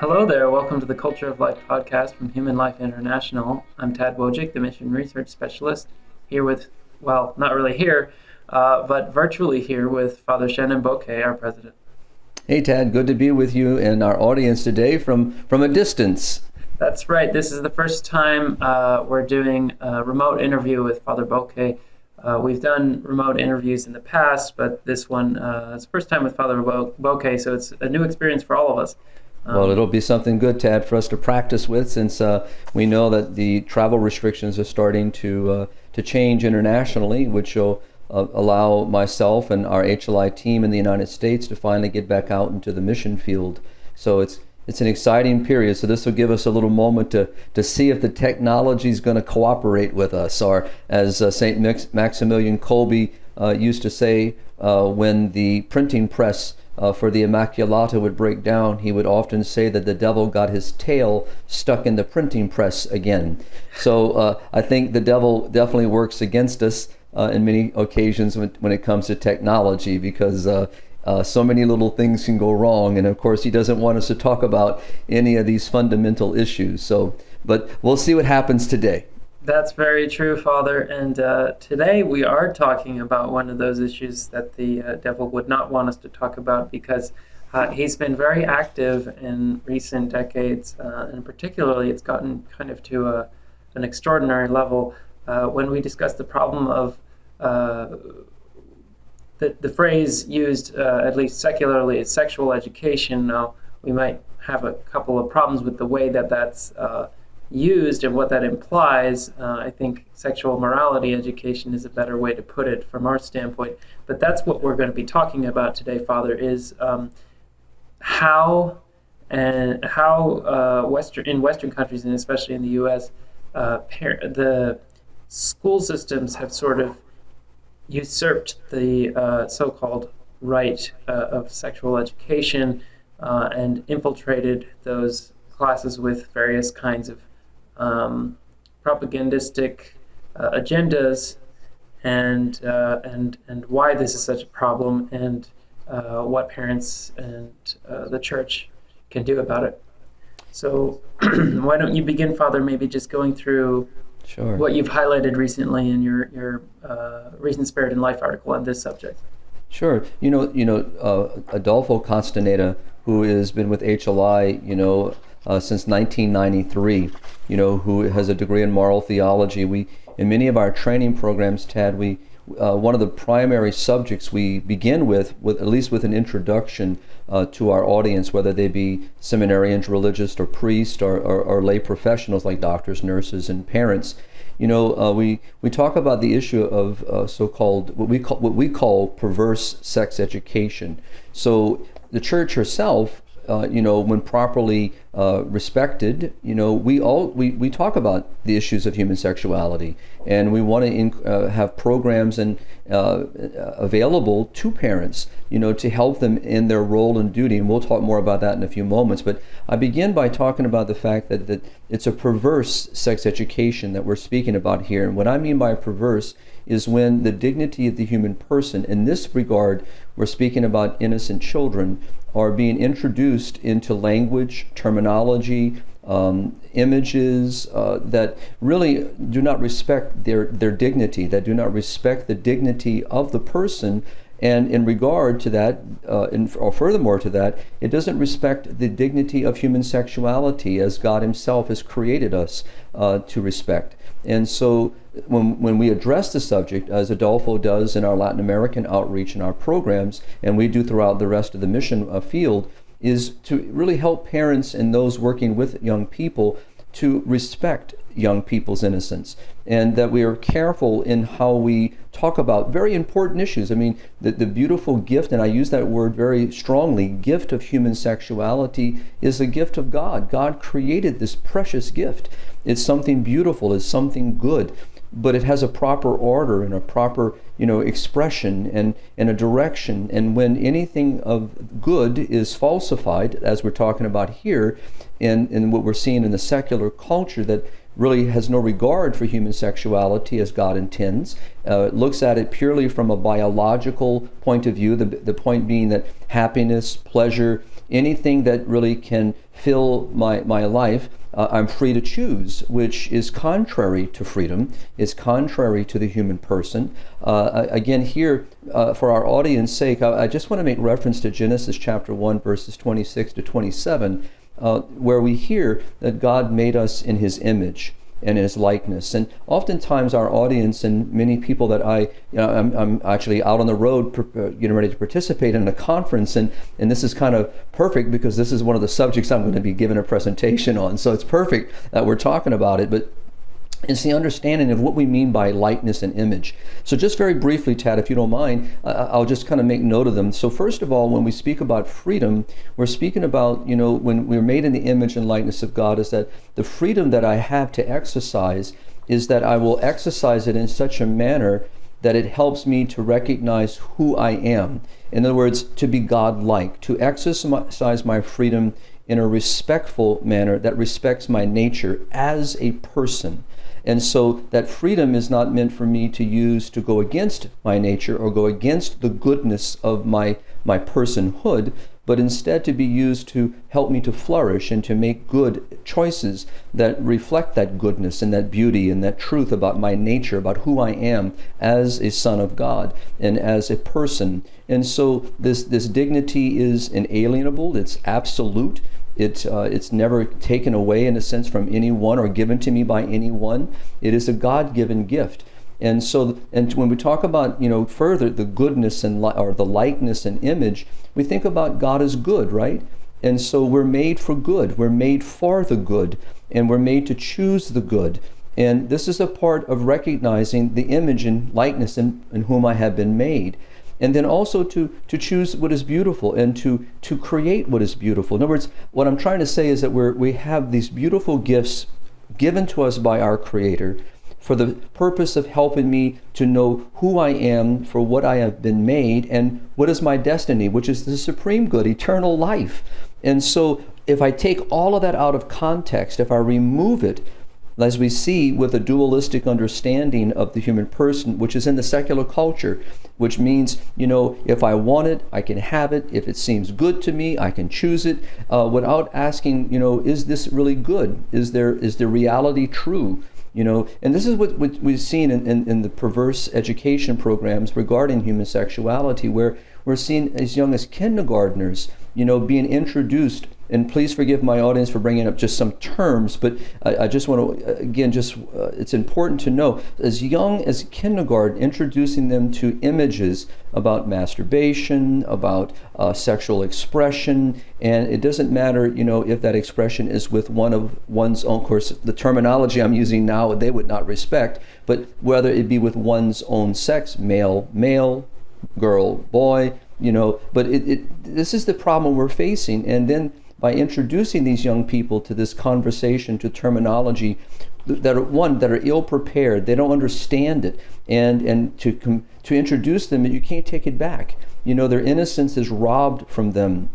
Hello there, welcome to the Culture of Life podcast from Human Life International. I'm Tad Wojcik, the Mission Research Specialist, here with, well, not really here, but virtually here with Father Shenan Boquet, our president. Hey Tad, good to be with you and our audience today from a distance. That's right, this is the first time we're doing a remote interview with Father Boquet. We've done remote interviews in the past, but this one is the first time with Father Boquet, so it's a new experience for all of us. Well, it'll be something good, Tad, for us to practice with, since we know that the travel restrictions are starting to change internationally, which will allow myself and our HLI team in the United States to finally get back out into the mission field. So it's an exciting period. So this will give us a little moment to see if the technology is going to cooperate with us, or as St. Maximilian Kolbe used to say, when the printing press for the Immaculata would break down, he would often say that the devil got his tail stuck in the printing press again. So I think the devil definitely works against us in many occasions when it comes to technology, because so many little things can go wrong, and of course he doesn't want us to talk about any of these fundamental issues. But we'll see what happens today. That's very true, Father. And today we are talking about one of those issues that the devil would not want us to talk about, because he's been very active in recent decades, and particularly it's gotten kind of to an extraordinary level when we discuss the problem of the phrase used, at least secularly, is sexual education. Now, we might have a couple of problems with the way that that's used and what that implies. I think sexual morality education is a better way to put it from our standpoint. But that's what we're going to be talking about today, Father, is how in Western countries, and especially in the U.S., the school systems have sort of usurped the so-called right of sexual education and infiltrated those classes with various kinds of propagandistic agendas, and why this is such a problem, and what parents and the church can do about it. So why don't you begin, Father, maybe just going through Sure. what you've highlighted recently in your recent Spirit and Life article on this subject. Sure. Adolfo Castaneda, who has been with HLI, since 1993, who has a degree in moral theology. We, in many of our training programs, Tad, one of the primary subjects we begin with at least with an introduction to our audience, whether they be seminarians, religious, or priests, or lay professionals like doctors, nurses, and parents. We talk about the issue of so-called what we call perverse sex education. So the church herself, when properly respected, we talk about the issues of human sexuality, and we want to have programs and available to parents, to help them in their role and duty. And we'll talk more about that in a few moments. But I begin by talking about the fact that it's a perverse sex education that we're speaking about here. And what I mean by perverse is when the dignity of the human person, in this regard, we're speaking about innocent children, are being introduced into language, terminology, images that really do not respect their dignity, that do not respect the dignity of the person. And in regard to that, or furthermore to that, it doesn't respect the dignity of human sexuality as God Himself has created us to respect. And so when we address the subject, as Adolfo does in our Latin American outreach and our programs, and we do throughout the rest of the mission field, is to really help parents and those working with young people to respect young people's innocence, and that we are careful in how we talk about very important issues. I mean, the beautiful gift, and I use that word very strongly, gift of human sexuality is a gift of God. God created this precious gift. It's something beautiful, it's something good, but it has a proper order and a proper, expression and a direction. And when anything of good is falsified, as we're talking about here, and what we're seeing in the secular culture that really has no regard for human sexuality as God intends, looks at it purely from a biological point of view, the point being that happiness, pleasure, anything that really can fill my life, I'm free to choose, which is contrary to freedom, is contrary to the human person. Again, here, for our audience sake, I just want to make reference to Genesis chapter 1, verses 26 to 27, where we hear that God made us in his image and his likeness. And oftentimes our audience and many people that I'm actually out on the road getting ready to participate in a conference, and this is kind of perfect because this is one of the subjects I'm going to be giving a presentation on. So it's perfect that we're talking about it, but it's the understanding of what we mean by likeness and image. So just very briefly, Tad, if you don't mind, I'll just kind of make note of them. So first of all, when we speak about freedom, we're speaking about, when we're made in the image and likeness of God, is that the freedom that I have to exercise is that I will exercise it in such a manner that it helps me to recognize who I am. In other words, to be God-like, to exercise my freedom in a respectful manner that respects my nature as a person. And so that freedom is not meant for me to use to go against my nature or go against the goodness of my personhood, but instead to be used to help me to flourish and to make good choices that reflect that goodness and that beauty and that truth about my nature, about who I am as a son of God and as a person. And so this dignity is inalienable, it's absolute. It's never taken away in a sense from anyone or given to me by anyone. It is a God-given gift. And so, and when we talk about, further the goodness or the likeness and image, we think about God as good, right? And so we're made for good. We're made for the good, and we're made to choose the good. And this is a part of recognizing the image and likeness in whom I have been made. And then also to choose what is beautiful and to create what is beautiful. In other words, what I'm trying to say is that we have these beautiful gifts given to us by our Creator for the purpose of helping me to know who I am, for what I have been made, and what is my destiny, which is the supreme good, eternal life. And so if I take all of that out of context, if I remove it, as we see with a dualistic understanding of the human person, which is in the secular culture, which means, if I want it, I can have it. If it seems good to me, I can choose it without asking, is this really good? Is the reality true? And this is what we've seen in the perverse education programs regarding human sexuality, where we're seeing as young as kindergartners, being introduced. And please forgive my audience for bringing up just some terms, but I just want to, again, it's important to know, as young as kindergarten, introducing them to images about masturbation, about sexual expression, and it doesn't matter, if that expression is with one of one's own, of course, the terminology I'm using now, they would not respect, but whether it be with one's own sex, male, girl, boy, but this is the problem we're facing. And then by introducing these young people to this conversation, to terminology that are ill prepared, they don't understand it, and to introduce them, you can't take it back. Their innocence is robbed from them,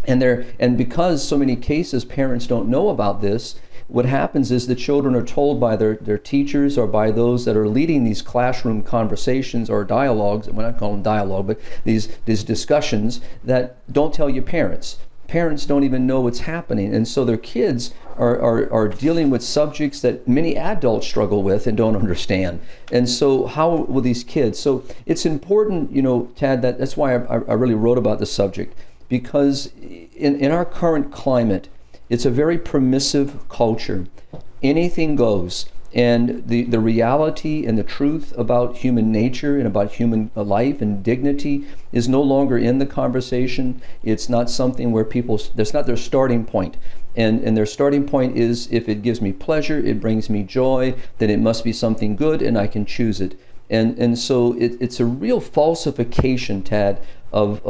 and because so many cases parents don't know about this, what happens is the children are told by their teachers or by those that are leading these classroom conversations or dialogues, we're not calling them dialogue, but these discussions, that don't tell your parents. Parents don't even know what's happening, and so their kids are dealing with subjects that many adults struggle with and don't understand. And so how will these kids? So it's important, Tad, that's why I really wrote about the subject, because in our current climate, it's a very permissive culture. Anything goes. And the reality and the truth about human nature and about human life and dignity is no longer in the conversation. It's not something where that's not their starting point. And their starting point is, if it gives me pleasure, it brings me joy, then it must be something good and I can choose it. And so it's a real falsification, Tad, of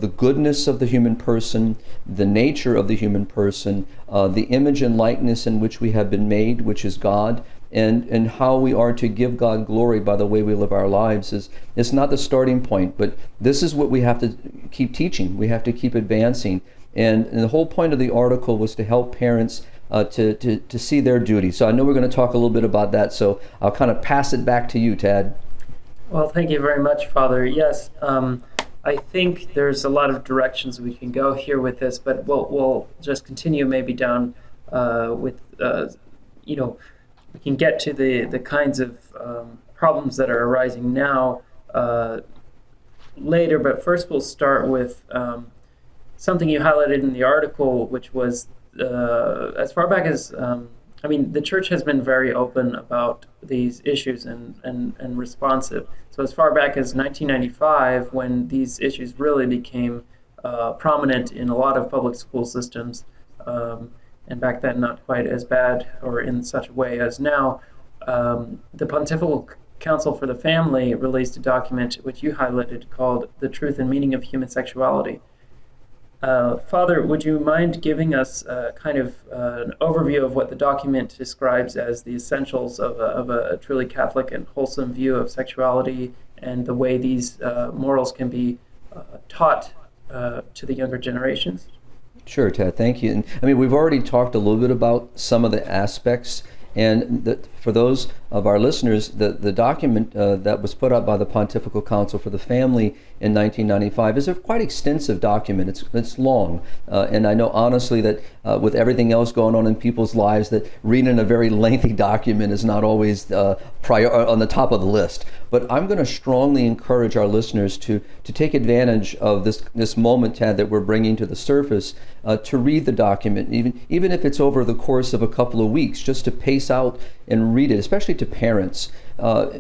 the goodness of the human person, the nature of the human person, the image and likeness in which we have been made, which is God, and how we are to give God glory by the way we live our lives. It's not the starting point, but this is what we have to keep teaching. We have to keep advancing. And the whole point of the article was to help parents to see their duty. So I know we're going to talk a little bit about that, so I'll kind of pass it back to you, Tad. Well, thank you very much, Father. Yes, I think there's a lot of directions we can go here with this, but we'll just continue maybe down with we can get to the kinds of problems that are arising now later. But first, we'll start with something you highlighted in the article, which was as far back as the church has been very open about these issues and responsive. So as far back as 1995, when these issues really became prominent in a lot of public school systems, and back then not quite as bad or in such a way as now, the Pontifical Council for the Family released a document which you highlighted called The Truth and Meaning of Human Sexuality. Father, would you mind giving us kind of an overview of what the document describes as the essentials of a truly Catholic and wholesome view of sexuality, and the way these morals can be taught to the younger generations? Sure, Ted, thank you. And we've already talked a little bit about some of the aspects, and for those of our listeners, the document that was put out by the Pontifical Council for the Family in 1995 is a quite extensive document. It's long, and I know honestly that with everything else going on in people's lives, that reading a very lengthy document is not always on the top of the list. But I'm going to strongly encourage our listeners to take advantage of this moment, Tad, that we're bringing to the surface, to read the document, even if it's over the course of a couple of weeks, just to pace out and read it, especially to parents.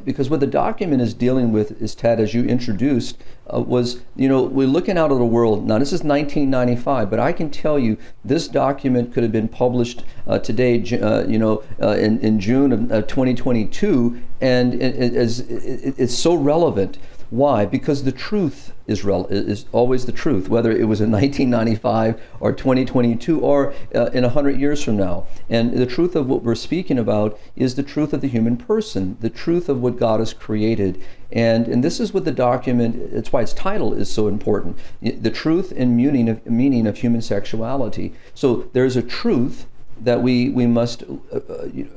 Because what the document is dealing with is, Tad, as you introduced, we're looking out at the world. Now, this is 1995, but I can tell you this document could have been published today, in June of 2022, and it's so relevant. Why? Because the truth is always the truth, whether it was in 1995 or 2022 or in 100 years from now. And the truth of what we're speaking about is the truth of the human person, the truth of what God has created. And this is what the document, it's why its title is so important, the truth and meaning of human sexuality. So there's a truth that we must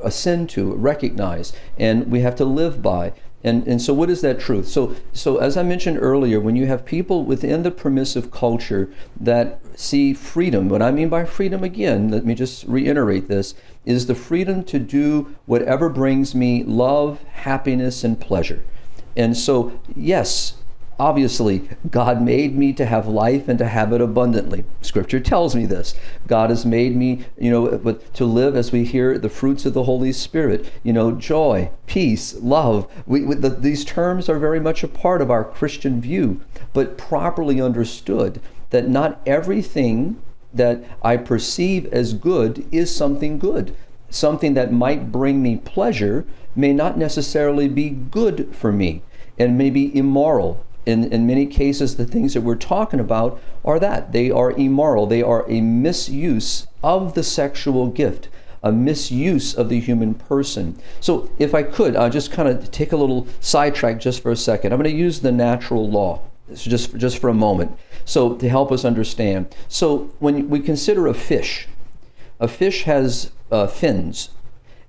ascend to, recognize, and we have to live by. And so what is that truth? So as I mentioned earlier, when you have people within the permissive culture that see freedom, what I mean by freedom, again, let me just reiterate this, is the freedom to do whatever brings me love, happiness, and pleasure. And so, yes, obviously, God made me to have life and to have it abundantly. Scripture tells me this. God has made me, to live, as we hear, the fruits of the Holy Spirit, joy, peace, love. These terms are very much a part of our Christian view, but properly understood, that not everything that I perceive as good is something good. Something that might bring me pleasure may not necessarily be good for me, and may be immoral. In many cases, the things that we're talking about are that. They are immoral. They are a misuse of the sexual gift, a misuse of the human person. So if I could, I'll just kind of take a little sidetrack just for a second. I'm going to use the natural law just for a moment, so to help us understand. So when we consider a fish has fins.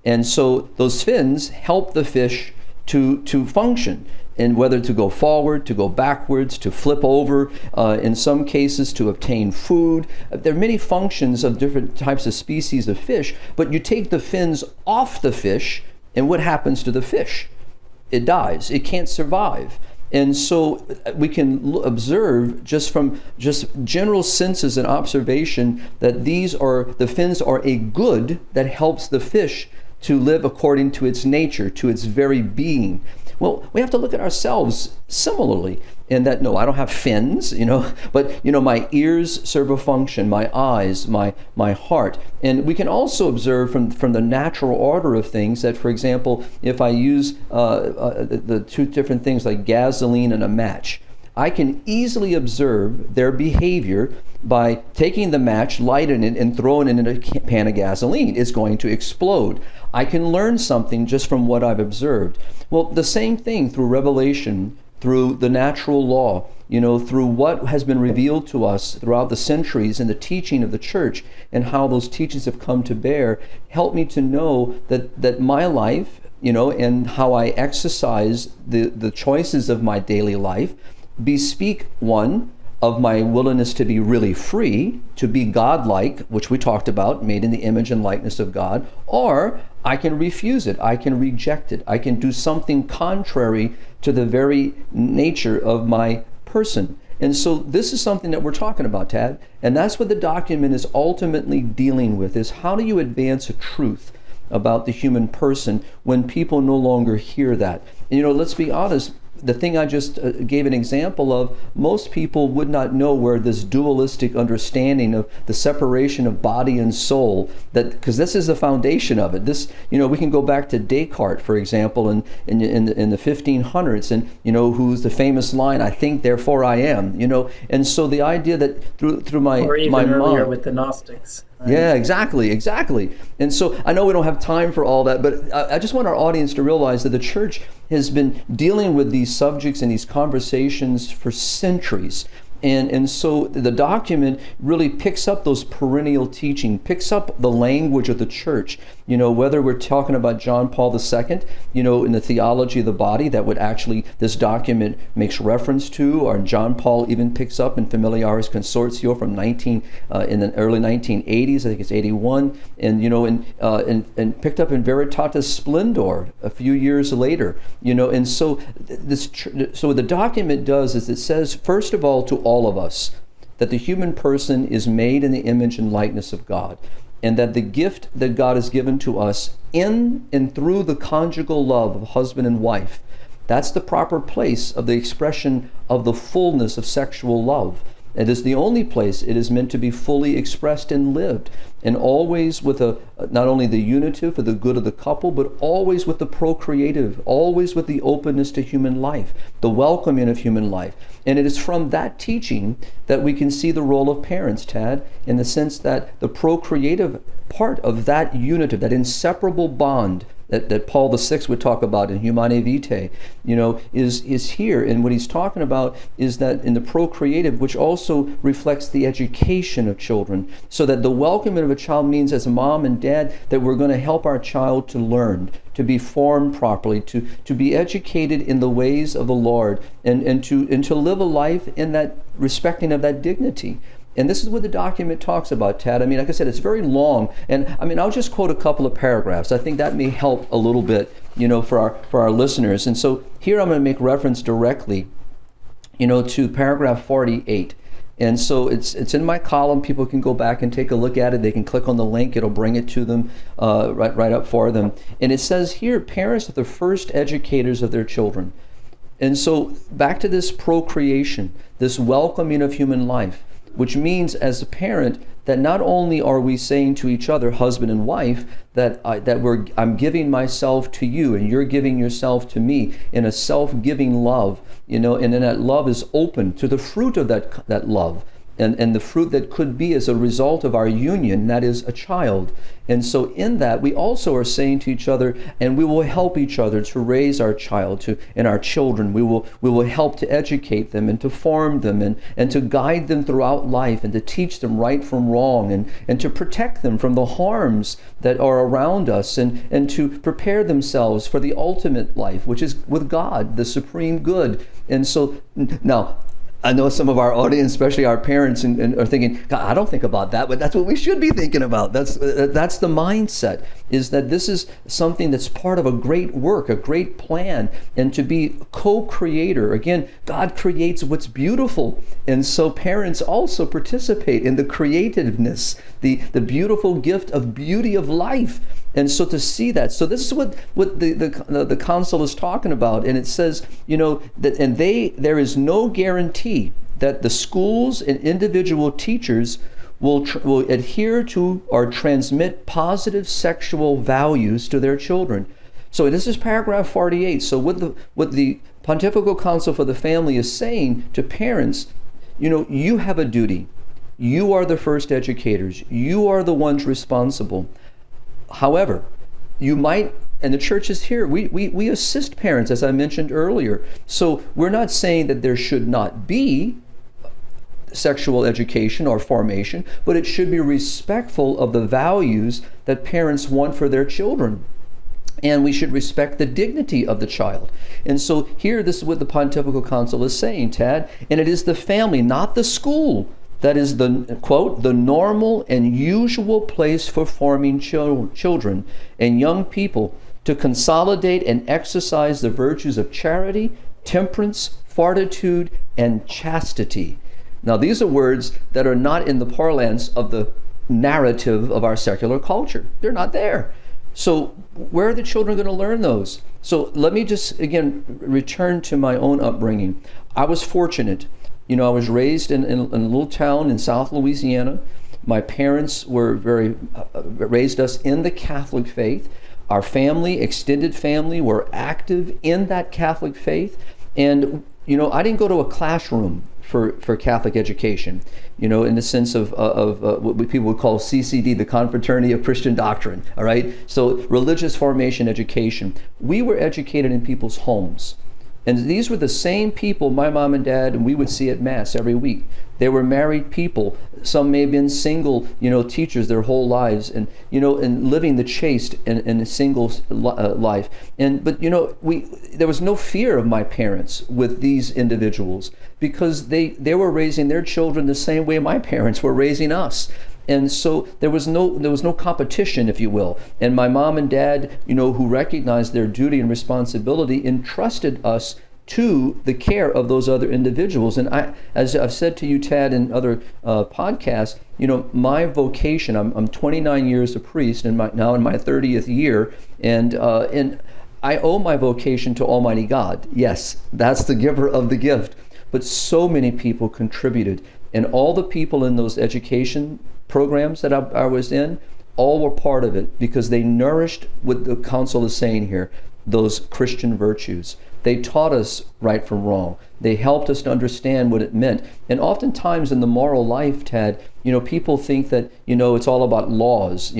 And so those fins help the fish to function, and whether to go forward, to go backwards, to flip over, in some cases to obtain food. There are many functions of different types of species of fish, but you take the fins off the fish, and what happens to the fish? It dies. It can't survive. And so we can observe just from general senses and observation that the fins are a good that helps the fish to live according to its nature, to its very being. Well, we have to look at ourselves similarly in that, no, I don't have fins, but my ears serve a function, my eyes, my heart. And we can also observe from the natural order of things that, for example, if I use the two different things like gasoline and a match, I can easily observe their behavior by taking the match, lighting it, and throwing it in a pan of gasoline. It's going to explode. I can learn something just from what I've observed. Well, the same thing through revelation, through the natural law, through what has been revealed to us throughout the centuries in the teaching of the church, and how those teachings have come to bear, help me to know that my life, and how I exercise the choices of my daily life bespeak one of my willingness to be really free, to be godlike, which we talked about, made in the image and likeness of God, or I can refuse it, I can reject it, I can do something contrary to the very nature of my person. And so this is something that we're talking about, Tad, and that's what the document is ultimately dealing with, is how do you advance a truth about the human person when people no longer hear that? And let's be honest, the thing I just gave an example of, most people would not know where this dualistic understanding of the separation of body and soul, that because this is the foundation of it. This, we can go back to Descartes, for example, in the 1500s, and who's the famous line, "I think, therefore I am." And so the idea that through my or even my earlier mind, with the Gnostics. Right? Yeah, exactly. And so I know we don't have time for all that, but I just want our audience to realize that the church has been dealing with these subjects and these conversations for centuries. And so the document really picks up those perennial teaching, picks up the language of the church, whether we're talking about John Paul II, in the theology of the body, that would actually, this document makes reference to, or John Paul even picks up in Familiaris Consortio from in the early 1980s, I think it's 81, and picked up in Veritatis Splendor a few years later, and so so what the document does is it says, first of all, to all of us, that the human person is made in the image and likeness of God, and that the gift that God has given to us in and through the conjugal love of husband and wife, that's the proper place of the expression of the fullness of sexual love. It is the only place it is meant to be fully expressed and lived, and always with not only the unitive for the good of the couple, but always with the procreative, always with the openness to human life, the welcoming of human life. And it is from that teaching that we can see the role of parents, Tad, in the sense that the procreative part of that unitive, that inseparable bond that Paul VI would talk about in Humanae Vitae, is here. And what he's talking about is that in the procreative, which also reflects the education of children, so that the welcoming of a child means, as a mom and dad, that we're going to help our child to learn, to be formed properly, to be educated in the ways of the Lord, and to live a life in that respecting of that dignity. And this is what the document talks about, Tad. Like I said, it's very long, and I'll just quote a couple of paragraphs. I think that may help a little bit, for our listeners. And so here I'm going to make reference directly, to paragraph 48. And so it's in my column. People can go back and take a look at it. They can click on the link. It'll bring it to them right up for them. And it says here, parents are the first educators of their children. And so back to this procreation, this welcoming of human life, which means, as a parent, that not only are we saying to each other, husband and wife, that I'm giving myself to you and you're giving yourself to me in a self-giving love, and then that love is open to the fruit of that love. And the fruit that could be as a result of our union, that is a child. And so in that, we also are saying to each other, and we will help each other to raise our child and our children. We will help to educate them and to form them and to guide them throughout life and to teach them right from wrong and to protect them from the harms that are around us and to prepare themselves for the ultimate life, which is with God, the supreme good. And so now, I know some of our audience, especially our parents, and are thinking, God, I don't think about that, but that's what we should be thinking about. That's the mindset, is that this is something that's part of a great work, a great plan, and to be co-creator. Again, God creates what's beautiful, and so parents also participate in the creativeness, the beautiful gift of beauty of life. And so to see that, so this is what the council is talking about, and it says, that there is no guarantee that the schools and individual teachers will adhere to or transmit positive sexual values to their children. So this is paragraph 48. So what the Pontifical Council for the Family is saying to parents, you have a duty. You are the first educators. You are the ones responsible. However, you might, and the church is here, we assist parents, as I mentioned earlier. So we're not saying that there should not be sexual education or formation, but it should be respectful of the values that parents want for their children. and we should respect the dignity of the child. And so here, this is what the Pontifical Council is saying, Tad, and it is the family, not the school, that is the, quote, the normal and usual place for forming children and young people to consolidate and exercise the virtues of charity, temperance, fortitude, and chastity. Now, these are words that are not in the parlance of the narrative of our secular culture. They're not there. So where are the children going to learn those? So let me just, again, return to my own upbringing. I was fortunate. I was raised in a little town in South Louisiana. My parents were raised us in the Catholic faith. Our family, extended family, were active in that Catholic faith. And, I didn't go to a classroom for Catholic education, in the sense of what people would call CCD, the Confraternity of Christian Doctrine, all right? So religious formation education. We were educated in people's homes. And these were the same people, my mom and dad, and we would see at Mass every week. They were married people. Some may have been single, teachers their whole lives, and and living the chaste in a single life. But there was no fear of my parents with these individuals, because they were raising their children the same way my parents were raising us. And so there was no competition, if you will. And my mom and dad, who recognized their duty and responsibility, entrusted us to the care of those other individuals. And as I've said to you, Tad, in other podcasts, my vocation, I'm 29 years a priest, and now in my 30th year, and I owe my vocation to Almighty God. Yes, that's the giver of the gift. But so many people contributed, and all the people in those education programs that I was in, all were part of it, because they nourished what the council is saying here, those Christian virtues. They taught us right from wrong. They helped us to understand what it meant. And oftentimes in the moral life, Tad, people think that, it's all about laws,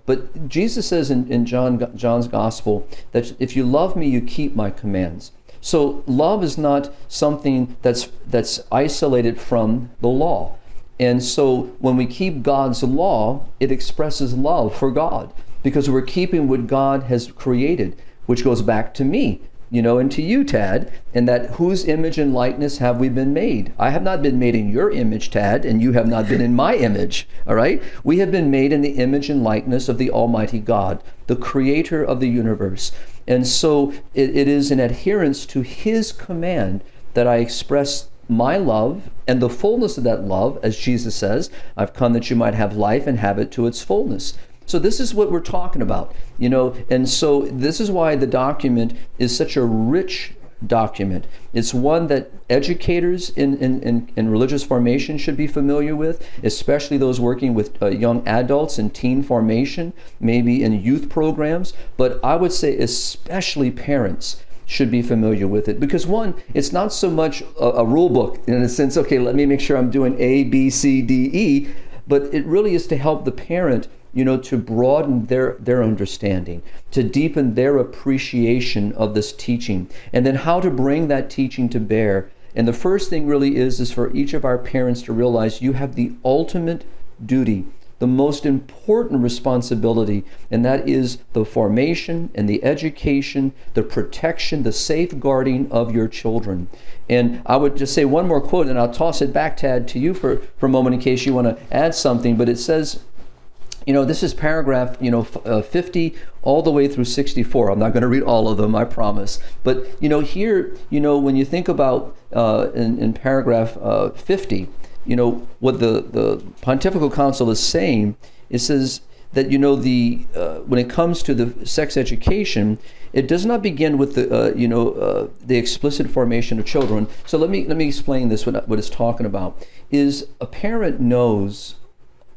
but Jesus says in John's gospel that if you love me, you keep my commands. So love is not something that's isolated from the law. And so when we keep God's law, it expresses love for God, because we're keeping what God has created, which goes back to me, and to you, Tad, and that whose image and likeness have we been made? I have not been made in your image, Tad, and you have not been in my image, all right? We have been made in the image and likeness of the Almighty God, the creator of the universe. And so it is in adherence to his command that I express my love, and the fullness of that love, as Jesus says, I've come that you might have life and have it to its fullness. So this is what we're talking about, and so this is why the document is such a rich document. It's one that educators in religious formation should be familiar with, especially those working with young adults in teen formation, maybe in youth programs, but I would say especially parents should be familiar with it, because one, it's not so much a rule book in a sense, okay, let me make sure I'm doing A, B, C, D, E, but it really is to help the parent, to broaden their understanding, to deepen their appreciation of this teaching, and then how to bring that teaching to bear. And the first thing really is for each of our parents to realize you have the ultimate duty, the most important responsibility, and that is the formation and the education, the protection, the safeguarding of your children. And I would just say one more quote, and I'll toss it back, Tad, to you for a moment in case you want to add something, but it says, this is paragraph, 50 all the way through 64. I'm not going to read all of them, I promise. But, here, when you think about in paragraph 50, what the Pontifical Council is saying, it says that, when it comes to the sex education, it does not begin with the explicit formation of children. So let me explain this, what it's talking about, is a parent knows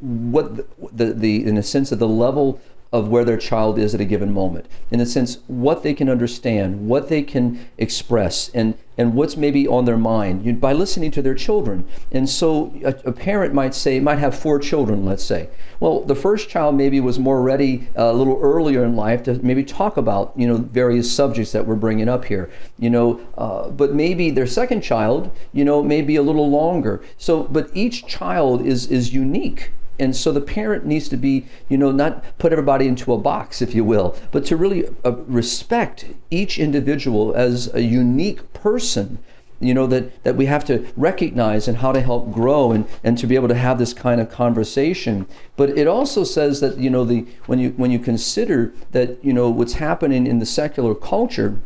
what the in a sense of the level of where their child is at a given moment, in a sense what they can understand, what they can express, and what's maybe on their mind by listening to their children. And so a parent might have 4 children, let's say. Well, the first child maybe was more ready a little earlier in life to maybe talk about various subjects that we're bringing up here, but maybe their second child may be a little longer. So but each child is unique. And so the parent needs to be, not put everybody into a box, if you will, but to really respect each individual as a unique person, that we have to recognize and how to help grow and to be able to have this kind of conversation. But it also says that, when you consider that, what's happening in the secular culture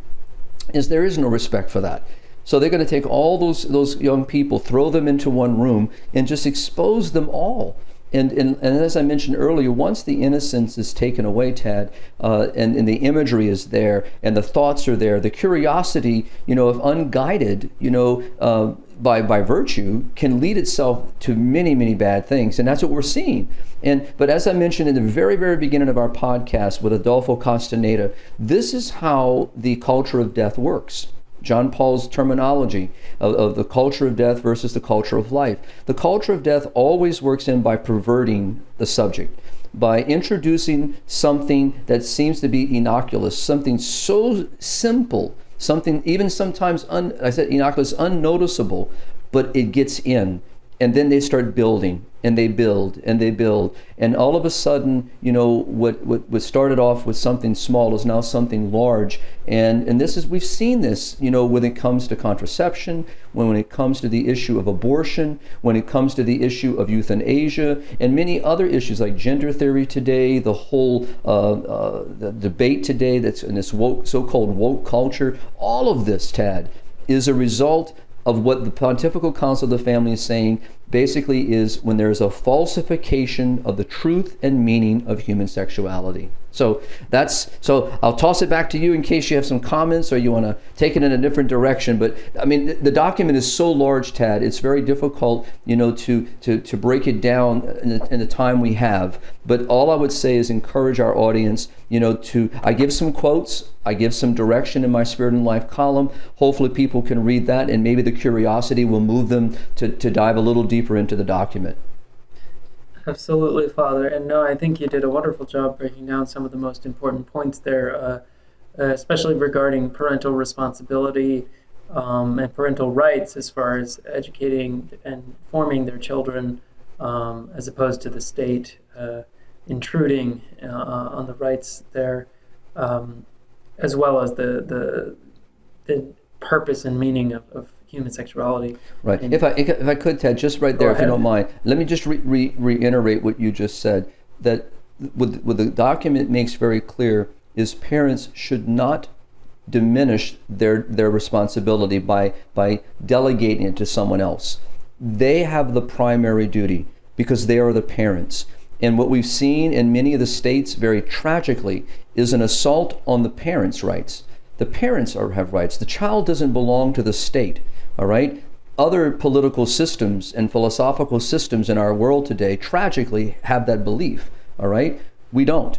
is there is no respect for that. So they're going to take all those young people, throw them into one room, and just expose them all. And as I mentioned earlier, once the innocence is taken away, Tad, and the imagery is there, and the thoughts are there, the curiosity, if unguided, by virtue, can lead itself to many, many bad things. And that's what we're seeing. But as I mentioned in the very, very beginning of our podcast with Adolfo Castaneda, this is how the culture of death works. John Paul's terminology of the culture of death versus the culture of life. The culture of death always works in by perverting the subject, by introducing something that seems to be innocuous, something so simple, something even sometimes, innocuous, unnoticeable, but it gets in. And then they start building, and they build, and they build. And all of a sudden, what started off with something small is now something large. And we've seen this, when it comes to contraception, when it comes to the issue of abortion, when it comes to the issue of euthanasia, and many other issues like gender theory today, the whole the debate today that's in this so-called woke culture. All of this, Tad, is a result of what the Pontifical Council of the Family is saying, basically is when there is a falsification of the truth and meaning of human sexuality. So I'll toss it back to you in case you have some comments or you want to take it in a different direction. But I mean, the document is so large, Tad, it's very difficult, to break it down in the time we have. But all I would say is encourage our audience, I give some quotes, I give some direction in my Spirit and Life column. Hopefully people can read that, and maybe the curiosity will move them to dive a little deeper into the document. Absolutely, Father. And no, I think you did a wonderful job breaking down some of the most important points there, especially regarding parental responsibility and parental rights as far as educating and forming their children, as opposed to the state intruding on the rights there, as well as the purpose and meaning of human sexuality. Right. And if I could, Ted, just right there, if you don't mind, let me just reiterate what you just said. That what the document makes very clear is parents should not diminish their responsibility by delegating it to someone else. They have the primary duty because they are the parents. And what we've seen in many of the states, very tragically, is an assault on the parents' rights. The parents have rights. The child doesn't belong to the state. All right? Other political systems and philosophical systems in our world today tragically have that belief. All right? We don't.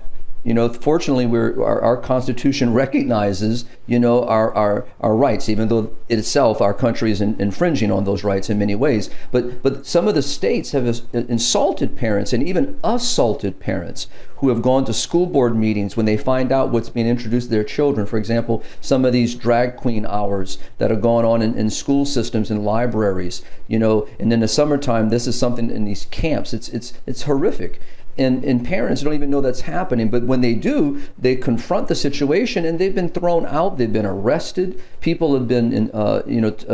Fortunately, our Constitution recognizes, our rights, even though itself, our country is infringing on those rights in many ways. But some of the states have insulted parents and even assaulted parents who have gone to school board meetings when they find out what's being introduced to their children. For example, some of these drag queen hours that are going on in school systems and libraries, and in the summertime, this is something in these camps. It's horrific. And parents don't even know that's happening, but when they do, they confront the situation, and they've been thrown out. They've been arrested. People have been,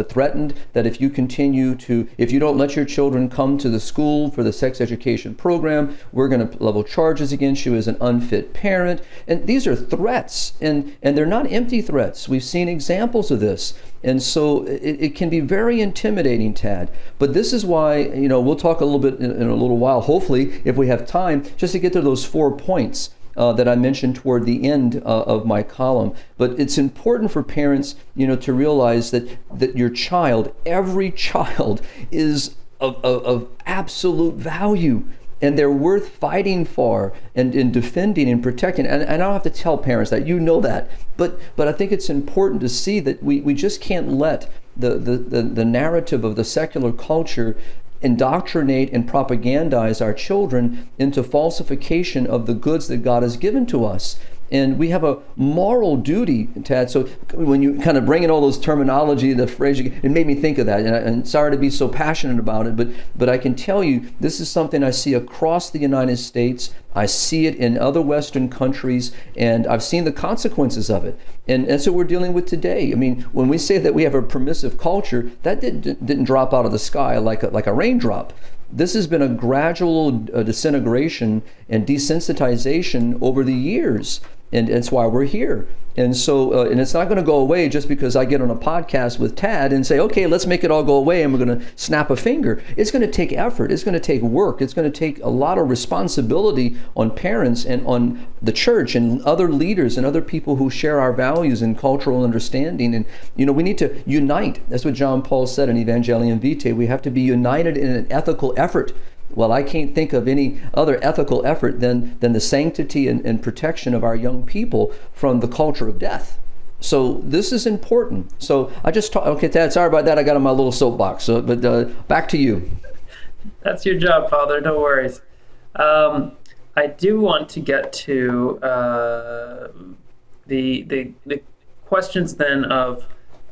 threatened that if you don't let your children come to the school for the sex education program, we're going to level charges against you as an unfit parent. And these are threats, and they're not empty threats. We've seen examples of this. And so it can be very intimidating, Tad. But this is why, we'll talk a little bit in a little while, hopefully, if we have time, just to get to those 4 points that I mentioned toward the end of my column. But it's important for parents, to realize that your child, every child, is of absolute value. And they're worth fighting for and defending and protecting. And I don't have to tell parents that, that. But I think it's important to see that we just can't let the narrative of the secular culture indoctrinate and propagandize our children into falsification of the goods that God has given to us. And we have a moral duty, Tad. So when you kind of bring in all those terminology, the phrase, it made me think of that. And sorry to be so passionate about it, but I can tell you, this is something I see across the United States. I see it in other Western countries, and I've seen the consequences of it. And that's what we're dealing with today. I mean, when we say that we have a permissive culture, that didn't drop out of the sky like a raindrop. This has been a gradual disintegration and desensitization over the years. And that's why we're here. And so, and it's not going to go away just because I get on a podcast with Tad and say, okay, let's make it all go away and we're going to snap a finger. It's going to take effort. It's going to take work. It's going to take a lot of responsibility on parents and on the church and other leaders and other people who share our values and cultural understanding. And, we need to unite. That's what John Paul said in Evangelium Vitae. We have to be united in an ethical effort. Well, I can't think of any other ethical effort than the sanctity and protection of our young people from the culture of death. So this is important. So I just okay, Tad, sorry about that. I got on my little soapbox. But back to you. That's your job, Father. No worries. I do want to get to the questions then of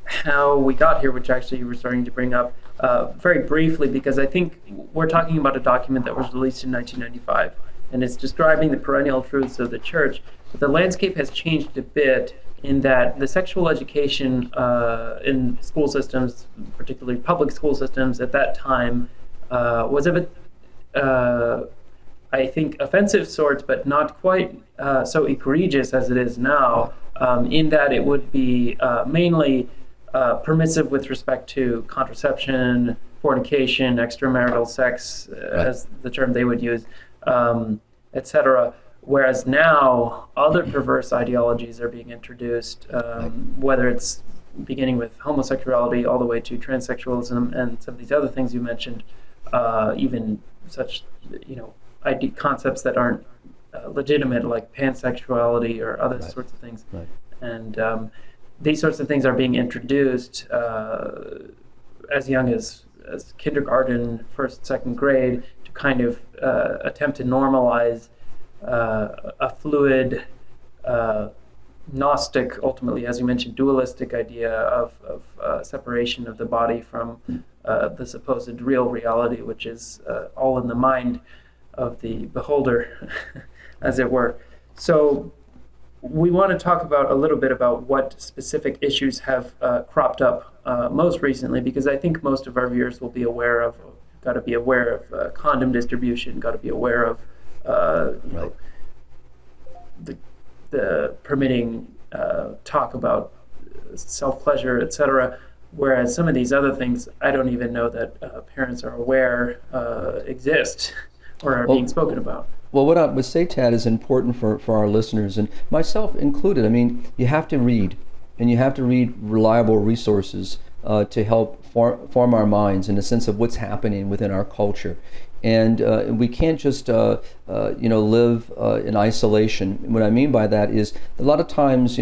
how we got here, which actually you were starting to bring up very briefly, because I think we're talking about a document that was released in 1995, and it's describing the perennial truths of the church. But the landscape has changed a bit in that the sexual education in school systems, particularly public school systems at that time, was a bit, I think, offensive sorts, but not quite so egregious as it is now, in that it would be mainly permissive with respect to contraception, fornication, extramarital sex, as the term they would use, etc. Whereas now, other perverse ideologies are being introduced, whether it's beginning with homosexuality all the way to transsexualism and some of these other things you mentioned, even such, concepts that aren't legitimate, like pansexuality or other sorts of things. Right. And these sorts of things are being introduced as young as kindergarten, first, second grade, to kind of attempt to normalize a fluid, Gnostic, ultimately, as you mentioned, dualistic idea of separation of the body from the supposed real reality, which is all in the mind of the beholder, as it were. So we want to talk about a little bit about what specific issues have cropped up most recently, because I think most of our viewers will be aware of, got to be aware of condom distribution, got to be aware of the permitting talk about self-pleasure, etc. Whereas some of these other things, I don't even know that parents are aware exist or are being spoken about. Well, what I would say, Tad, is important for our listeners, and myself included. I mean, you have to read, and you have to read reliable resources to help form our minds in the sense of what's happening within our culture. And we can't just, live in isolation. What I mean by that is a lot of times,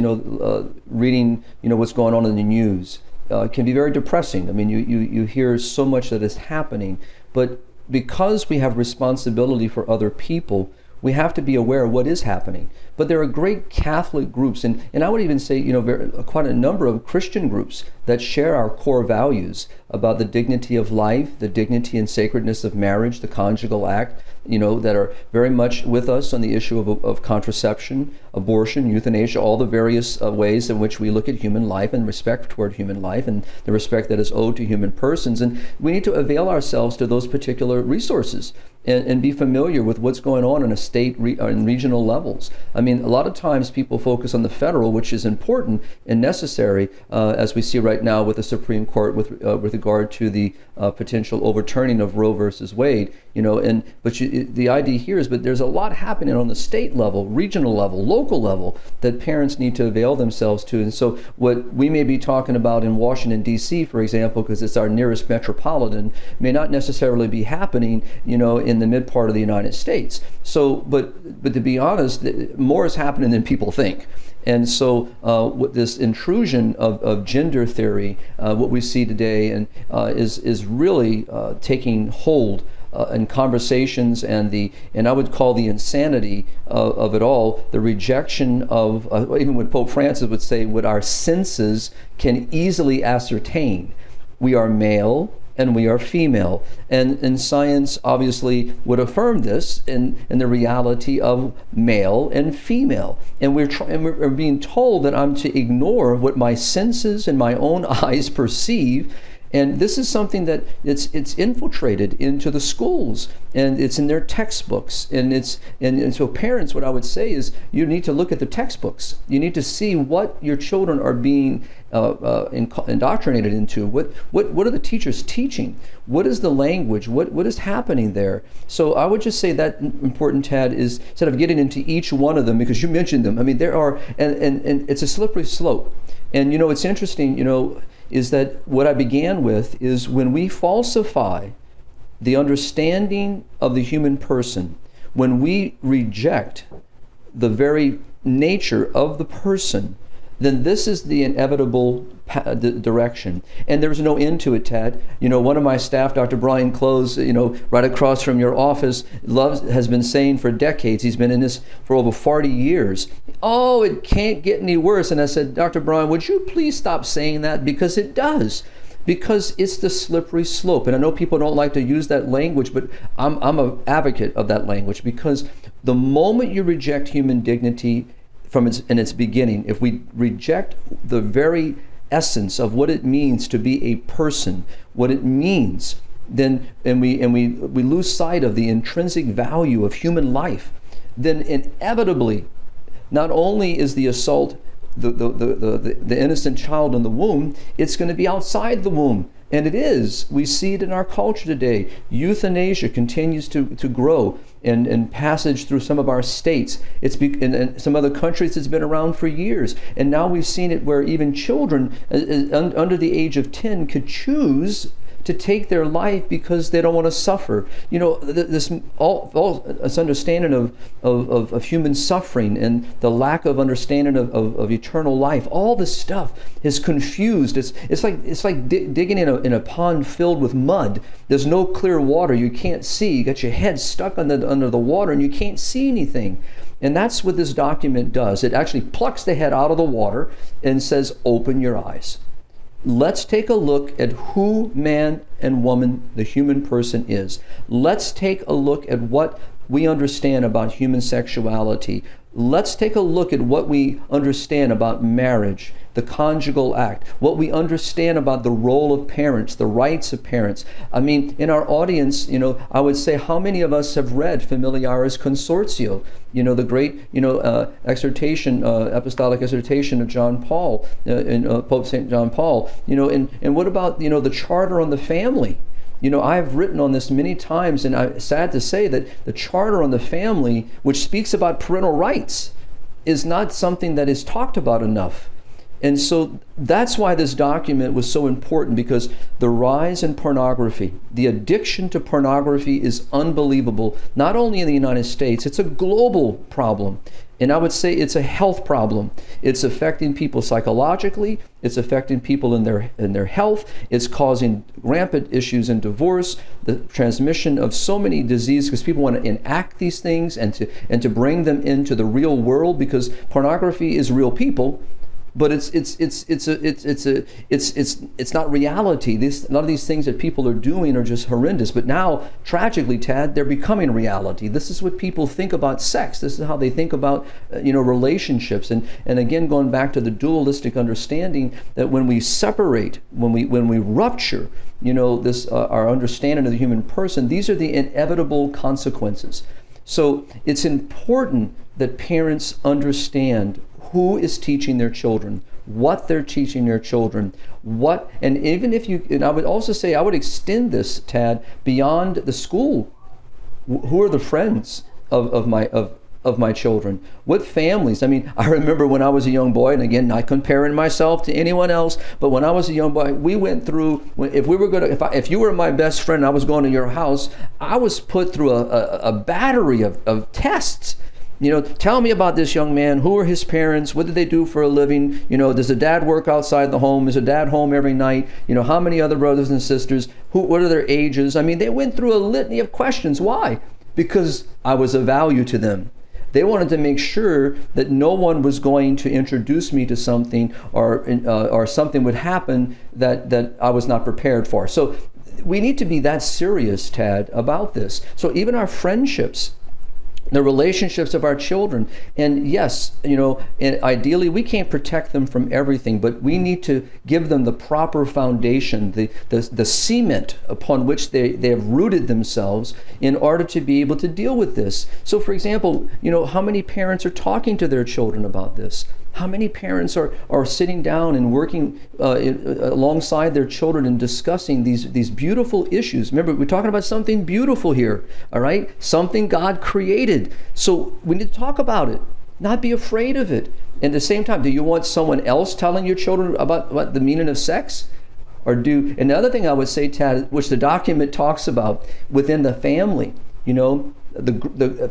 reading, what's going on in the news can be very depressing. I mean, you hear so much that is happening, but because we have responsibility for other people, we have to be aware of what is happening. But there are great Catholic groups, and I would even say, quite a number of Christian groups that share our core values about the dignity of life, the dignity and sacredness of marriage, the conjugal act, that are very much with us on the issue of contraception, abortion, euthanasia, all the various ways in which we look at human life and respect toward human life and the respect that is owed to human persons. And we need to avail ourselves to those particular resources and be familiar with what's going on a state and regional levels. I mean, a lot of times people focus on the federal, which is important and necessary, as we see right now with the Supreme Court with regard to the potential overturning of Roe versus Wade. The idea here is, but there's a lot happening on the state level, regional level, local level that parents need to avail themselves to. And so what we may be talking about in Washington, D.C., for example, because it's our nearest metropolitan, may not necessarily be happening, in the mid part of the United States. So, but to be honest, more is happening than people think. And so with this intrusion of gender theory, what we see today and is really taking hold and conversations and I would call the insanity of it all, the rejection of even what Pope Francis would say, what our senses can easily ascertain. We are male and we are female, and science obviously would affirm this in the reality of male and female, and we're being told that I'm to ignore what my senses and my own eyes perceive. And this is something that it's infiltrated into the schools, and it's in their textbooks. And so parents, what I would say is, you need to look at the textbooks. You need to see what your children are being indoctrinated into. What are the teachers teaching? What is the language? What is happening there? So I would just say that important, Tad, is instead of getting into each one of them, because you mentioned them. I mean, there are, and it's a slippery slope. And it's interesting, is that what I began with is, when we falsify the understanding of the human person, when we reject the very nature of the person, then this is the inevitable direction. And there's no end to it, Tad. One of my staff, Dr. Brian Close, right across from your office, has been saying for decades, he's been in this for over 40 years, oh, it can't get any worse. And I said, Dr. Brian, would you please stop saying that? Because it does. Because it's the slippery slope. And I know people don't like to use that language, but I'm an advocate of that language, because the moment you reject human dignity in its beginning, if we reject the very essence of what it means to be a person, what it means, then and we lose sight of the intrinsic value of human life, then inevitably, not only is the assault the innocent child in the womb, it's going to be outside the womb. And it is. We see it in our culture today. Euthanasia continues to grow and passage through some of our states. In some other countries, it's been around for years. And now we've seen it where even children under the age of 10 could choose to take their life because they don't want to suffer. This understanding of human suffering and the lack of understanding of eternal life, all this stuff is confused. It's like digging in a pond filled with mud. There's no clear water. You can't see. You got your head stuck under the water and you can't see anything. And that's what this document does. It actually plucks the head out of the water and says, open your eyes. Let's take a look at who man and woman, the human person, is. Let's take a look at what we understand about human sexuality. Let's take a look at what we understand about marriage, the conjugal act, what we understand about the role of parents, the rights of parents. I mean, in our audience, I would say, how many of us have read Familiaris Consortio, the great, exhortation, apostolic exhortation of John Paul, Pope St. John Paul, and what about, the Charter on the Family? I've written on this many times, and I'm sad to say that the Charter on the Family, which speaks about parental rights, is not something that is talked about enough. And so that's why this document was so important, because the rise in pornography, the addiction to pornography is unbelievable, not only in the United States, it's a global problem. And I would say it's a health problem. It's affecting people psychologically, it's affecting people in their health, it's causing rampant issues in divorce, the transmission of so many diseases, because people want to enact these things and to bring them into the real world, because pornography is real people. But it's not reality. A lot of these things that people are doing are just horrendous. But now, tragically, Tad, they're becoming reality. This is what people think about sex. This is how they think about relationships. And again, going back to the dualistic understanding that when we separate, when we rupture, this our understanding of the human person, these are the inevitable consequences. So it's important that parents understand who is teaching their children, what they're teaching their children, and even if and I would also say, I would extend this, Tad, beyond the school. Who are the friends of my children? What families? I mean, I remember when I was a young boy, and again, not comparing myself to anyone else, but when I was a young boy, we went through, if you were my best friend, I was going to your house, I was put through a battery of tests. Tell me about this young man. Who are his parents? What do they do for a living? Does the dad work outside the home? Is the dad home every night? How many other brothers and sisters? What are their ages? I mean, they went through a litany of questions. Why? Because I was of value to them. They wanted to make sure that no one was going to introduce me to something or something would happen that I was not prepared for. So we need to be that serious, Tad, about this. So even our friendships, the relationships of our children, and yes, and ideally we can't protect them from everything, but we need to give them the proper foundation, the cement upon which they have rooted themselves in order to be able to deal with this. So for example, how many parents are talking to their children about this? How many parents are sitting down and working alongside their children and discussing these beautiful issues? Remember, we're talking about something beautiful here, all right? Something God created. So we need to talk about it, not be afraid of it. And at the same time, do you want someone else telling your children about what the meaning of sex? And the other thing I would say, Tad, which the document talks about within the family,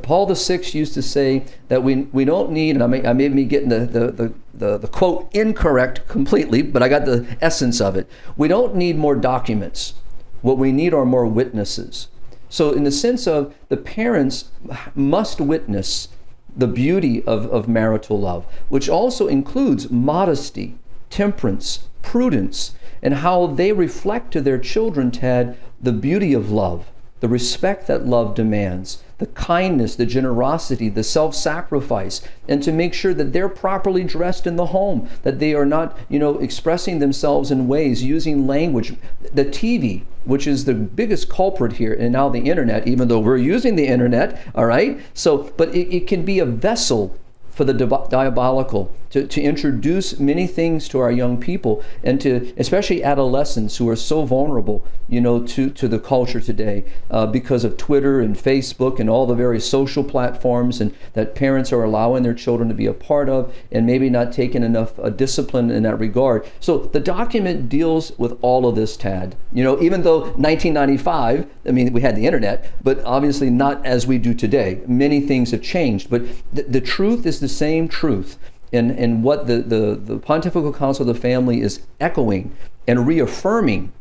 Paul VI used to say that we don't need, and I may be getting the quote incorrect completely, but I got the essence of it. We don't need more documents. What we need are more witnesses. So in the sense of the parents must witness the beauty of marital love, which also includes modesty, temperance, prudence, and how they reflect to their children, Tad, the beauty of love, the respect that love demands, the kindness, the generosity, the self-sacrifice, and to make sure that they're properly dressed in the home, that they are not, expressing themselves in ways, using language. The TV, which is the biggest culprit here, and now the internet, even though we're using the internet, all right? So, but it can be a vessel for the diabolical, to introduce many things to our young people, and to especially adolescents who are so vulnerable, to the culture today because of Twitter and Facebook and all the various social platforms and that parents are allowing their children to be a part of, and maybe not taking enough discipline in that regard. So the document deals with all of this, Tad. Even though 1995, we had the internet, but obviously not as we do today. Many things have changed, but the truth is the same truth. And what the Pontifical Council of the Family is echoing and reaffirming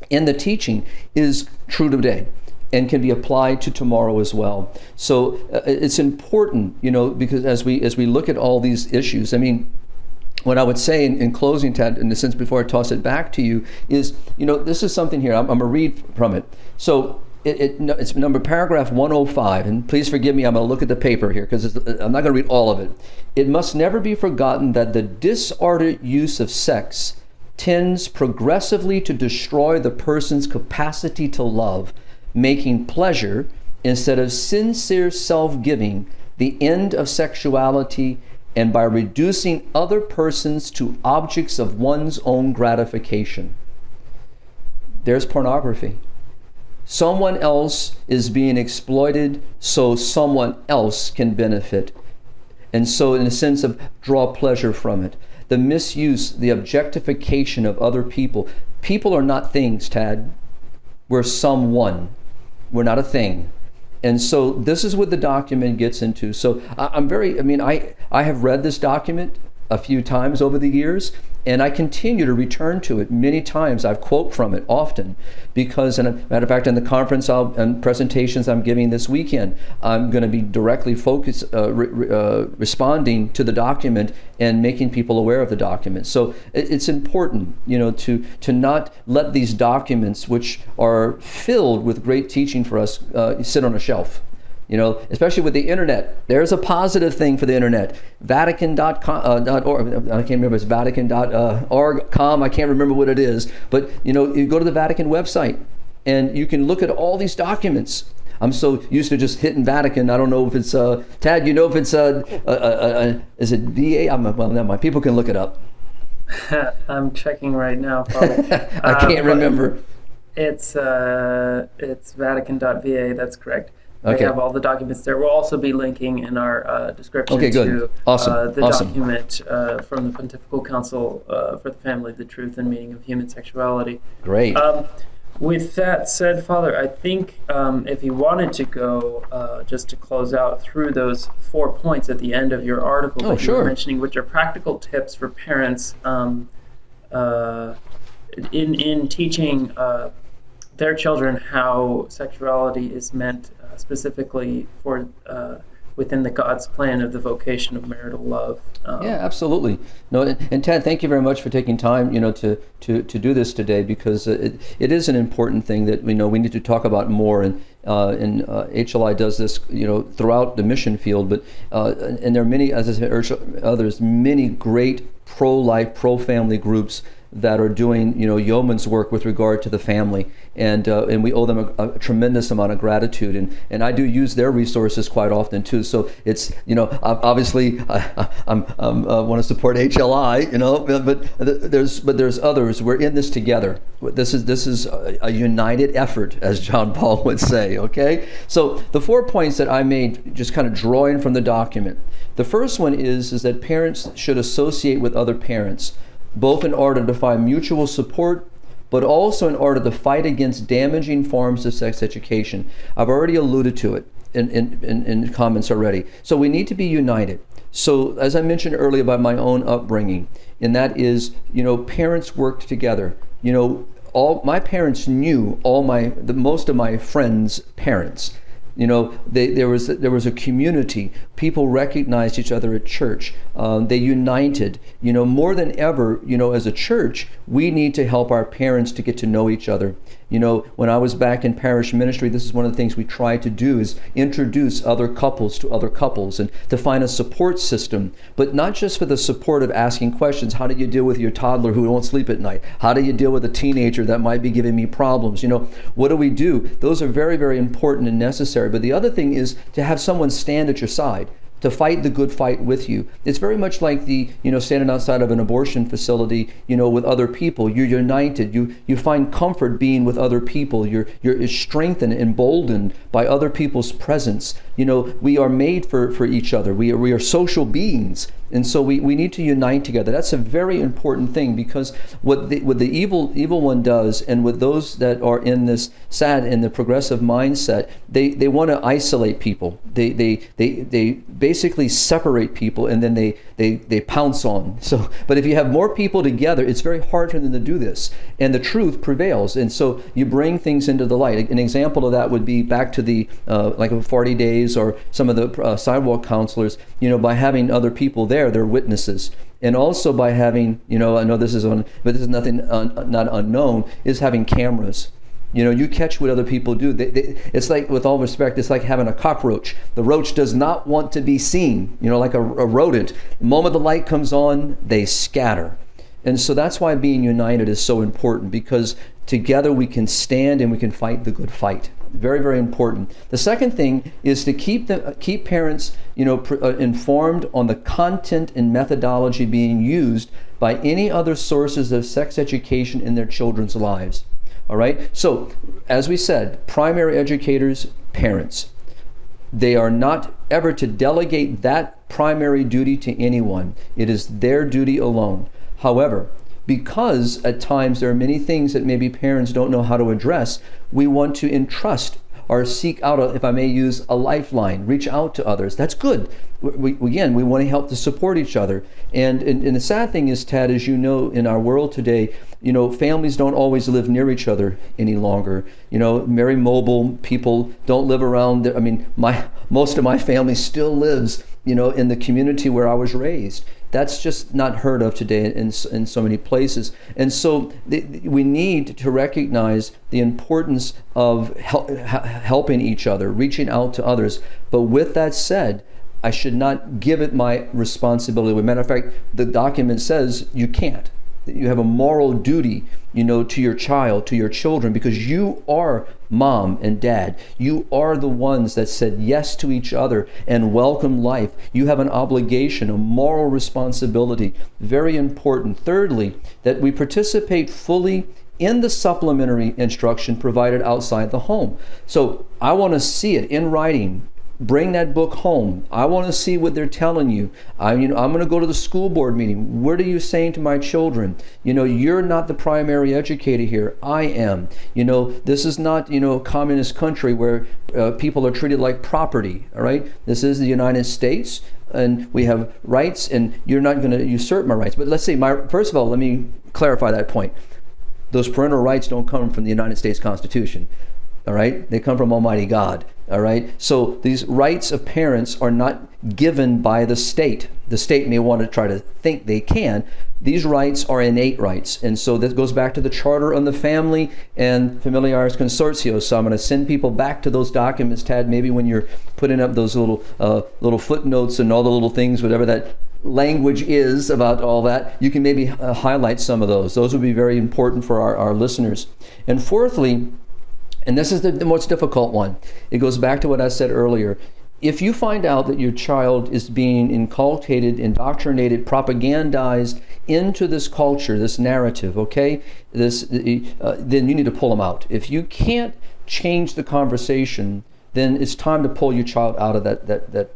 in the teaching is true today and can be applied to tomorrow as well. So it's important, because as we look at all these issues, what I would say in closing, Ted, in the sense before I toss it back to you, is, this is something here. I'm going to read from it. So it's number paragraph 105, and please forgive me, I'm going to look at the paper here because I'm not going to read all of it. It must never be forgotten that the disordered use of sex tends progressively to destroy the person's capacity to love, making pleasure, instead of sincere self-giving, the end of sexuality, and by reducing other persons to objects of one's own gratification. There's pornography. Someone else is being exploited so someone else can benefit. And so in a sense of draw pleasure from it. The misuse, the objectification of other people. People are not things, Tad. We're someone. We're not a thing. And so this is what the document gets into. So I have read this document a few times over the years, and I continue to return to it many times. I quote from it often because, and a matter of fact, in the conference and presentations I'm giving this weekend, I'm going to be directly focused, responding to the document and making people aware of the document. So it's important, to not let these documents, which are filled with great teaching for us, sit on a shelf. Especially with the internet. There's a positive thing for the internet. Vatican.com, .org, I can't remember, it's Vatican.org, I can't remember what it is. But, you go to the Vatican website and you can look at all these documents. I'm so used to just hitting Vatican. I don't know if it's, Tad, if it's, is it VA? Well, never mind. People can look it up. I'm checking right now. I can't remember. It's Vatican.va, that's correct. Okay. We have all the documents there. We'll also be linking in our description to awesome. Document from the Pontifical Council for the Family, the Truth and Meaning of Human Sexuality. Great. With that said, Father, I think if you wanted to go just to close out through those 4 points at the end of your article that you were mentioning, which are practical tips for parents in teaching their children how sexuality is meant specifically for within the God's plan of the vocation of marital love. Yeah, absolutely. No, and Tad, thank you very much for taking time, to do this today, because it is an important thing that we need to talk about more. And HLI does this, throughout the mission field. But and there are many, as I said, others, many great pro-life, pro-family groups that are doing, yeoman's work with regard to the family, and we owe them a tremendous amount of gratitude, and I do use their resources quite often too. So it's, obviously I want to support HLI, but there's others. We're in this together. This is a united effort, as John Paul would say. Okay, so the 4 points that I made, just kind of drawing from the document. The first one is that parents should associate with other parents, both in order to find mutual support, but also in order to fight against damaging forms of sex education. I've already alluded to it in comments already. So we need to be united. So as I mentioned earlier about my own upbringing, and that is, parents worked together. All my parents knew most of my friends' parents. There was a community. People recognized each other at church. They united. More than ever, as a church, we need to help our parents to get to know each other. When I was back in parish ministry, this is one of the things we try to do, is introduce other couples to other couples and to find a support system, but not just for the support of asking questions. How do you deal with your toddler who won't sleep at night? How do you deal with a teenager that might be giving me problems? What do we do? Those are very, very important and necessary. But the other thing is to have someone stand at your side, to fight the good fight with you. It's very much like the, standing outside of an abortion facility, with other people. You're united. You find comfort being with other people. You're strengthened, emboldened by other people's presence. We are made for each other. We are social beings. And so we need to unite together. That's a very important thing, because what the evil one does, and with those that are in this the progressive mindset, they want to isolate people. They basically separate people, and then they pounce on. So, but if you have more people together, it's very hard for them to do this, and the truth prevails. And so you bring things into the light. An example of that would be back to the like 40 days, or some of the sidewalk counselors. By having other people there, they're witnesses. And also by having, I know this is but this is nothing not unknown, is having cameras. You catch what other people do. It's like, with all respect, it's like having a cockroach. The roach does not want to be seen, like a rodent. The moment the light comes on, they scatter. And so that's why being united is so important, because together we can stand and we can fight the good fight. Very, very important. The second thing is to keep parents, informed on the content and methodology being used by any other sources of sex education in their children's lives. All right. So, as we said, primary educators, parents. They are not ever to delegate that primary duty to anyone. It is their duty alone. However, because at times there are many things that maybe parents don't know how to address, we want to entrust or seek out, if I may use, a lifeline, reach out to others. That's good. We want to help to support each other. And the sad thing is, Tad, as you know, in our world today, families don't always live near each other any longer. Very mobile people don't live around. Most of my family still lives, in the community where I was raised. That's just not heard of today in so many places. And so we need to recognize the importance of helping each other, reaching out to others. But with that said, I should not give it my responsibility. As a matter of fact, the document says you can't. You have a moral duty, to your child, to your children, because you are mom and dad. You are the ones that said yes to each other and welcome life. You have an obligation, a moral responsibility. Very important. Thirdly, that we participate fully in the supplementary instruction provided outside the home. So I want to see it in writing. Bring that book home. I want to see what they're telling you. I'm going to go to the school board meeting. What are you saying to my children? You're not the primary educator here. I am. This is not, a communist country where people are treated like property. All right. This is the United States, and we have rights, and you're not going to usurp my rights. But let's say, first of all, let me clarify that point. Those parental rights don't come from the United States Constitution. All right? They come from Almighty God. All right? So these rights of parents are not given by the state. The state may want to try to think they can. These rights are innate rights. And so this goes back to the Charter on the Family and Familiaris Consortio. So I'm going to send people back to those documents, Tad, maybe when you're putting up those little footnotes and all the little things, whatever that language is about all that, you can maybe highlight some of those. Those would be very important for our listeners. And fourthly, and this is the most difficult one, it goes back to what I said earlier. If you find out that your child is being inculcated, indoctrinated, propagandized into this culture, this narrative, okay, then you need to pull them out. If you can't change the conversation, then it's time to pull your child out of that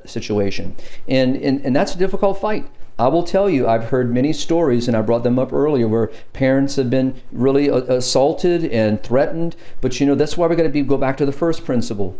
situation. And that's a difficult fight. I will tell you, I've heard many stories, and I brought them up earlier, where parents have been really assaulted and threatened. But that's why we're going to go back to the first principle.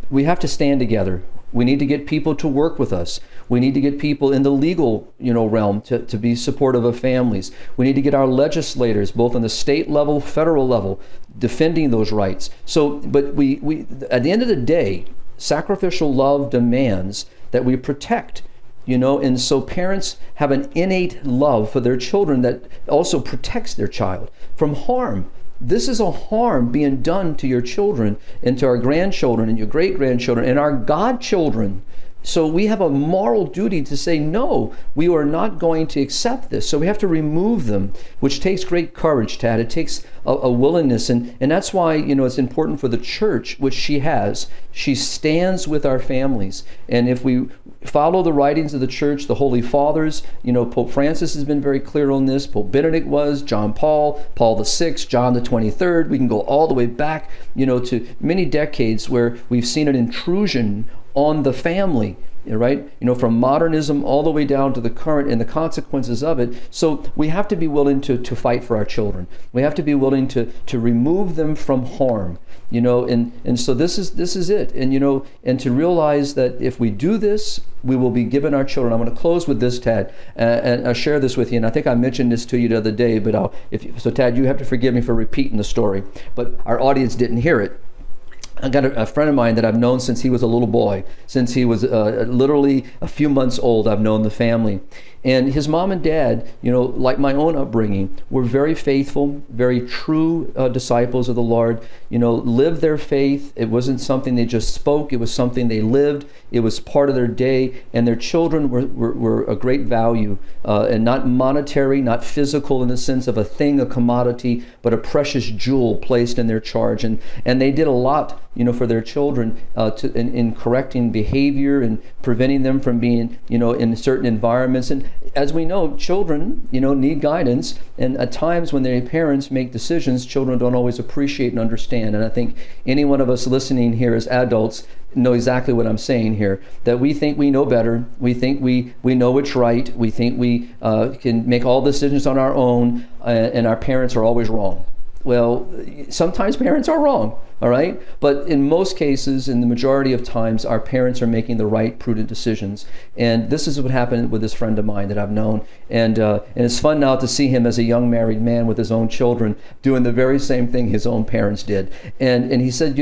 We have to stand together. We need to get people to work with us. We need to get people in the legal, realm to be supportive of families. We need to get our legislators, both on the state level, federal level, defending those rights. So, but we at the end of the day, sacrificial love demands that we protect. And so parents have an innate love for their children that also protects their child from harm. This is a harm being done to your children and to our grandchildren and your great-grandchildren and our godchildren. So we have a moral duty to say, no, we are not going to accept this. So we have to remove them, which takes great courage, Tad. It takes a willingness. And that's why, it's important for the church, which she has. She stands with our families. And if we follow the writings of the church, the Holy Fathers, Pope Francis has been very clear on this. Pope Benedict was, John Paul, Paul VI, John the 23rd. We can go all the way back, to many decades where we've seen an intrusion on the family, right? From modernism all the way down to the current and the consequences of it. So we have to be willing to fight for our children. We have to be willing to remove them from harm, and so this is it. And to realize that if we do this, we will be given our children. I'm going to close with this, Tad, and I'll share this with you. And I think I mentioned this to you the other day, but so Tad, you have to forgive me for repeating the story, but our audience didn't hear it. I got a friend of mine that I've known since he was a little boy, since he was literally a few months old. I've known the family. And his mom and dad, like my own upbringing, were very faithful, very true disciples of the Lord, lived their faith. It wasn't something they just spoke. It was something they lived. It was part of their day. And their children were a great value, and not monetary, not physical in the sense of a thing, a commodity, but a precious jewel placed in their charge. And they did a lot, for their children in correcting behavior and preventing them from being, in certain environments. And as we know, children, need guidance. And at times when their parents make decisions, children don't always appreciate and understand. And I think any one of us listening here as adults know exactly what I'm saying here, that we think we know better. We think we know what's right. We think we can make all decisions on our own, and our parents are always wrong. Well, sometimes parents are wrong, all right? But in most cases, in the majority of times, our parents are making the right, prudent decisions. And this is what happened with this friend of mine that I've known. And it's fun now to see him as a young married man with his own children doing the very same thing his own parents did. And he said,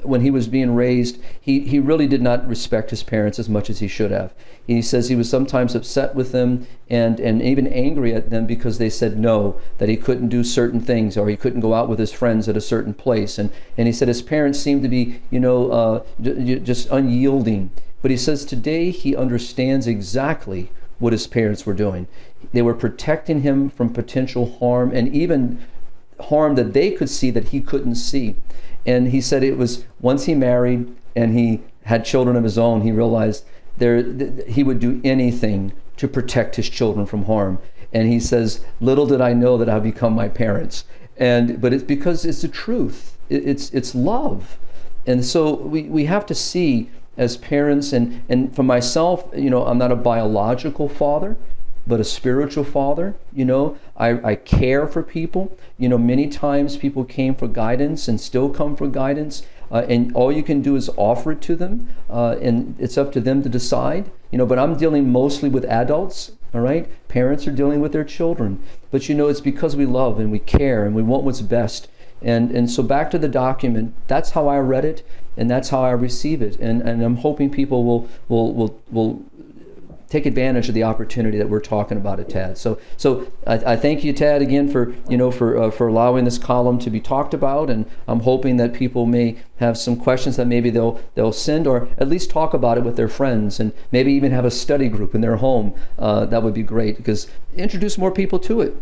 when he was being raised, he really did not respect his parents as much as he should have. He says he was sometimes upset with them and even angry at them because they said no, that he couldn't do certain things, or he couldn't go out with his friends at a certain place. And he said his parents seemed to be, just unyielding. But he says today he understands exactly what his parents were doing. They were protecting him from potential harm, and even harm that they could see that he couldn't see. And he said it was once he married and he had children of his own, he realized he would do anything to protect his children from harm. And he says, little did I know that I'd become my parents. But it's because it's the truth. It's love. And so we have to see as parents, and for myself, I'm not a biological father, but a spiritual father. I care for people. Many times people came for guidance and still come for guidance, and all you can do is offer it to them, and it's up to them to decide. But I'm dealing mostly with adults. All right, parents are dealing with their children, but it's because we love and we care and we want what's best. And so back to the document, that's how I read it, and that's how I receive it. And I'm hoping people will take advantage of the opportunity that we're talking about it, Tad. So I thank you, Tad, again for for allowing this column to be talked about, and I'm hoping that people may have some questions that maybe they'll send, or at least talk about it with their friends, and maybe even have a study group in their home. That would be great, because introduce more people to it,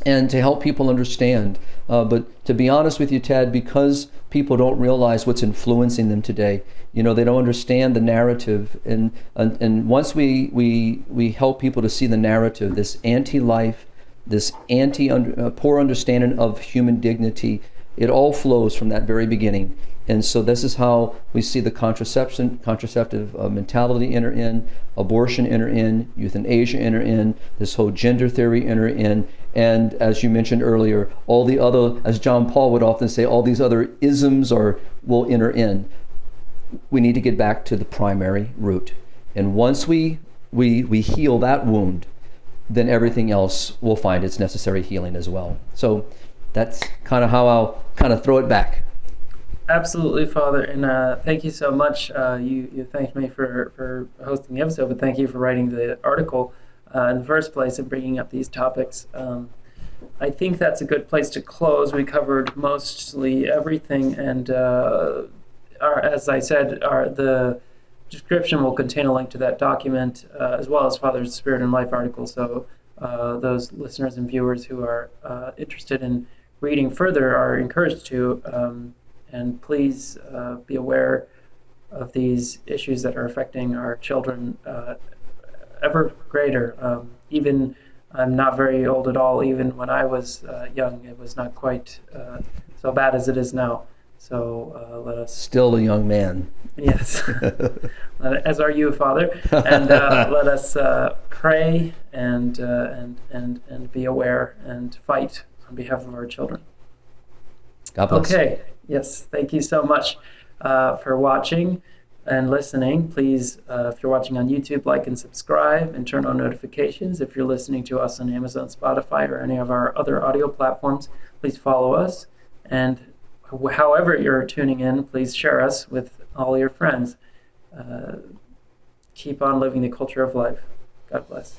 and to help people understand. But to be honest with you, Tad, because people don't realize what's influencing them today, they don't understand the narrative. And once we help people to see the narrative, this anti-life, this poor understanding of human dignity, it all flows from that very beginning. And so this is how we see the contraceptive mentality enter in, abortion enter in, euthanasia enter in, this whole gender theory enter in, and as you mentioned earlier, all the other, as John Paul would often say, all these other isms will enter in. We need to get back to the primary root. And once we heal that wound, then everything else will find its necessary healing as well. So that's kind of how I'll kind of throw it back. Absolutely, Father, and thank you so much. You thanked me for hosting the episode, but thank you for writing the article in the first place and bringing up these topics. I think that's a good place to close. We covered mostly everything, and as I said, the description will contain a link to that document, as well as Father's Spirit and Life article, so those listeners and viewers who are interested in reading further are encouraged to. And please be aware of these issues that are affecting our children ever greater. Even I'm not very old at all. Even when I was young, it was not quite so bad as it is now. So let us... Still a young man. Yes. As are you, Father. And let us pray and be aware and fight on behalf of our children. God bless. Okay. Yes, thank you so much for watching and listening. Please, if you're watching on YouTube, like and subscribe and turn on notifications. If you're listening to us on Amazon, Spotify, or any of our other audio platforms, please follow us. And however you're tuning in, please share us with all your friends. Keep on living the culture of life. God bless.